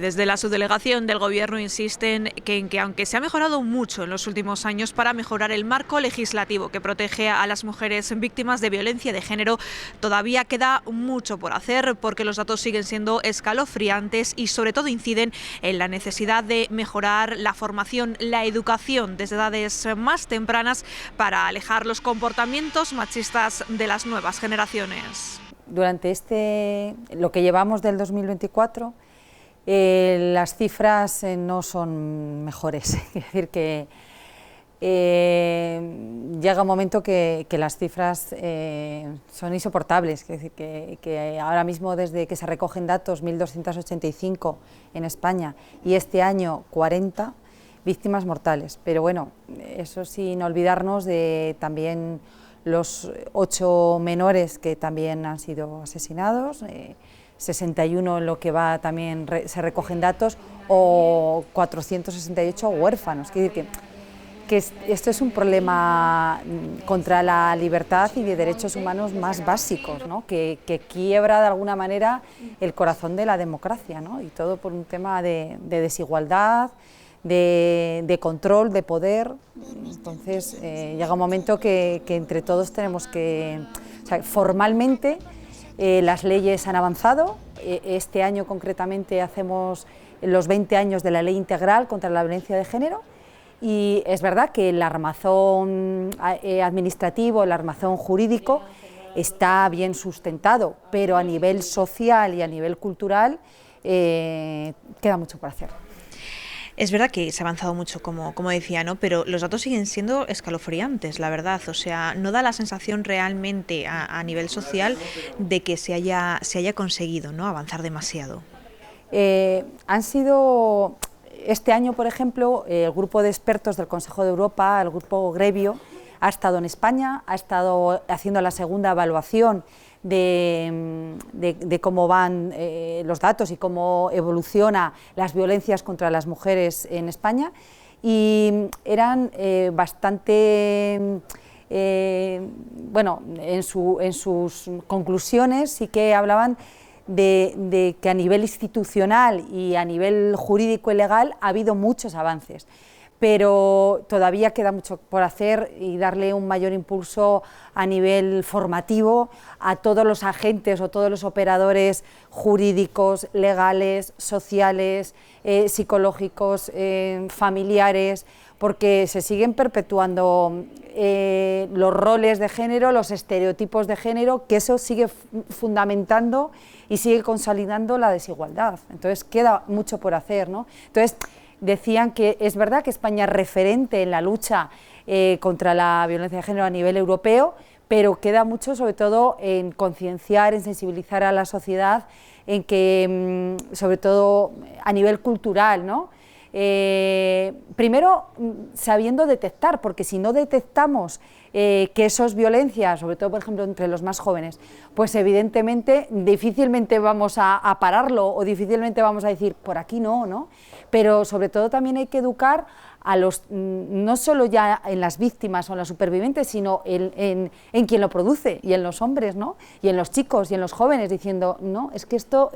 Desde la subdelegación del Gobierno insisten en que aunque se ha mejorado mucho en los últimos años para mejorar el marco legislativo que protege a las mujeres víctimas de violencia de género, todavía queda mucho por hacer porque los datos siguen siendo escalofriantes y sobre todo inciden en la necesidad de mejorar la formación, la educación desde edades más tempranas para alejar los comportamientos machistas de las nuevas generaciones. Durante lo que llevamos del 2024, las cifras no son mejores, es decir, que llega un momento que las cifras son insoportables, es decir, que ahora mismo desde que se recogen datos 1.285 en España y este año 40 víctimas mortales, pero bueno, eso sin olvidarnos de también los 8 menores que también han sido asesinados, 61 en lo que va también se recogen datos, o 468 huérfanos. Quiere decir que esto es un problema contra la libertad y de derechos humanos más básicos, ¿no? que quiebra de alguna manera el corazón de la democracia, ¿no? Y todo por un tema de desigualdad, de control, de poder. Entonces llega un momento que entre todos tenemos que, o sea, formalmente las leyes han avanzado. Este año concretamente hacemos los 20 años de la Ley Integral contra la Violencia de Género y es verdad que el armazón administrativo, el armazón jurídico está bien sustentado, pero a nivel social y a nivel cultural queda mucho por hacer. Es verdad que se ha avanzado mucho, como decía, ¿no? Pero los datos siguen siendo escalofriantes, la verdad. O sea, no da la sensación realmente a nivel social de que se haya conseguido, ¿no?, avanzar demasiado. Han sido, este año, por ejemplo, el grupo de expertos del Consejo de Europa, el grupo Grevio, ha estado en España, ha estado haciendo la segunda evaluación de cómo van los datos y cómo evoluciona las violencias contra las mujeres en España, y eran bastante, bueno, en sus conclusiones sí que hablaban de que a nivel institucional y a nivel jurídico y legal ha habido muchos avances, pero todavía queda mucho por hacer y darle un mayor impulso a nivel formativo a todos los agentes o todos los operadores jurídicos, legales, sociales, psicológicos, familiares, porque se siguen perpetuando los roles de género, los estereotipos de género, que eso sigue fundamentando y sigue consolidando la desigualdad. Entonces queda mucho por hacer, ¿no? Entonces, decían que es verdad que España es referente en la lucha contra la violencia de género a nivel europeo, pero queda mucho sobre todo en concienciar, en sensibilizar a la sociedad, en que, sobre todo a nivel cultural, ¿no? Primero sabiendo detectar, porque si no detectamos que esas violencias, sobre todo por ejemplo entre los más jóvenes, pues evidentemente difícilmente vamos a pararlo o difícilmente vamos a decir por aquí no, ¿no? Pero sobre todo también hay que educar a los, no solo ya en las víctimas o en los supervivientes, sino en quien lo produce, y en los hombres, ¿no? Y en los chicos y en los jóvenes, diciendo, no, es que esto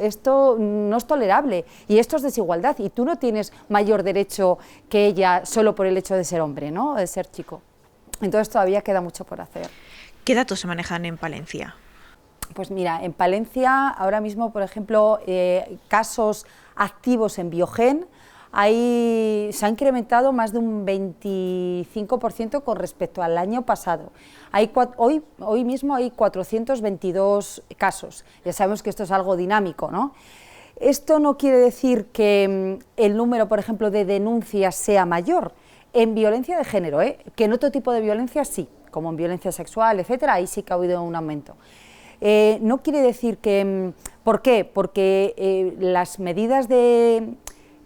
no es tolerable y esto es desigualdad y tú no tienes mayor derecho que ella solo por el hecho de ser hombre, ¿no? De ser chico. Entonces todavía queda mucho por hacer. ¿Qué datos se manejan en Palencia? Pues mira, en Palencia ahora mismo, por ejemplo, casos activos en Biogen, se ha incrementado más de un 25% con respecto al año pasado. Hoy mismo hay 422 casos. Ya sabemos que esto es algo dinámico, ¿no? Esto no quiere decir que el número, por ejemplo, de denuncias sea mayor en violencia de género, que en otro tipo de violencia sí, como en violencia sexual, etcétera, ahí sí que ha habido un aumento. No quiere decir que... ¿Por qué? Porque las medidas de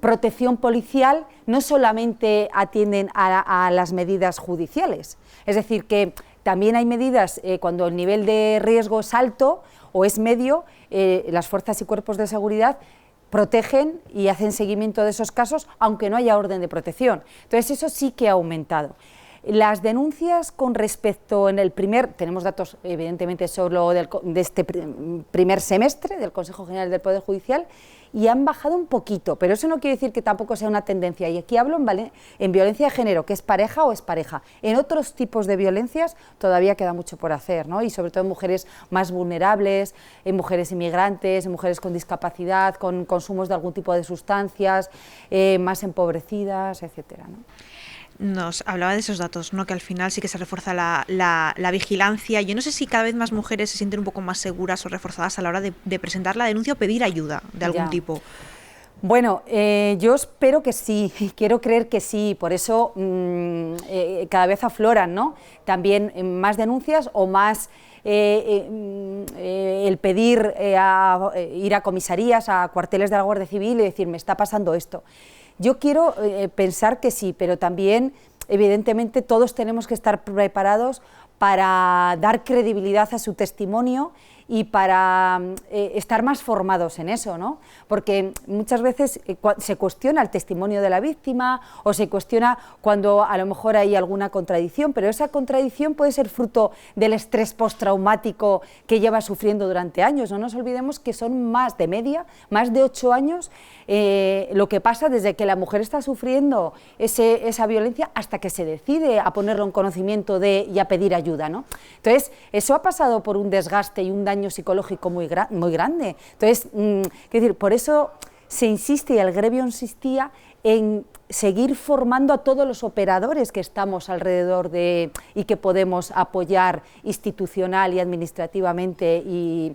protección policial no solamente atienden a las medidas judiciales, es decir, que también hay medidas cuando el nivel de riesgo es alto o es medio, las fuerzas y cuerpos de seguridad protegen y hacen seguimiento de esos casos aunque no haya orden de protección. Entonces eso sí que ha aumentado. Las denuncias con respecto en el tenemos datos evidentemente solo de este primer semestre del Consejo General del Poder Judicial, y han bajado un poquito, pero eso no quiere decir que tampoco sea una tendencia. Y aquí hablo en violencia de género, que es pareja o es pareja. En otros tipos de violencias todavía queda mucho por hacer, ¿no? Y sobre todo en mujeres más vulnerables, en mujeres inmigrantes, en mujeres con discapacidad, con consumos de algún tipo de sustancias, más empobrecidas, etcétera, ¿no? Nos hablaba de esos datos, ¿no? Que al final sí que se refuerza la vigilancia. Yo no sé si cada vez más mujeres se sienten un poco más seguras o reforzadas a la hora de presentar la denuncia o pedir ayuda de algún tipo. Bueno, yo espero que sí, quiero creer que sí, por eso cada vez afloran, ¿no? También más denuncias o más el pedir ir a comisarías, a cuarteles de la Guardia Civil y decir, me está pasando esto. Yo quiero pensar que sí, pero también, evidentemente, todos tenemos que estar preparados para dar credibilidad a su testimonio y para estar más formados en eso, ¿no? Porque muchas veces se cuestiona el testimonio de la víctima o se cuestiona cuando a lo mejor hay alguna contradicción, pero esa contradicción puede ser fruto del estrés postraumático que lleva sufriendo durante años. No nos olvidemos que son más de media, más de 8 años lo que pasa desde que la mujer está sufriendo esa violencia hasta que se decide a ponerlo en conocimiento y a pedir ayuda, ¿no? Entonces, eso ha pasado por un desgaste y un daño psicológico muy grande. Entonces, decir, por eso se insiste y el gremio insistía en seguir formando a todos los operadores que estamos alrededor y que podemos apoyar institucional y administrativamente y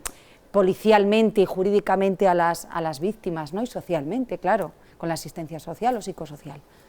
policialmente y jurídicamente a las víctimas, ¿no? Y socialmente, claro, con la asistencia social o psicosocial.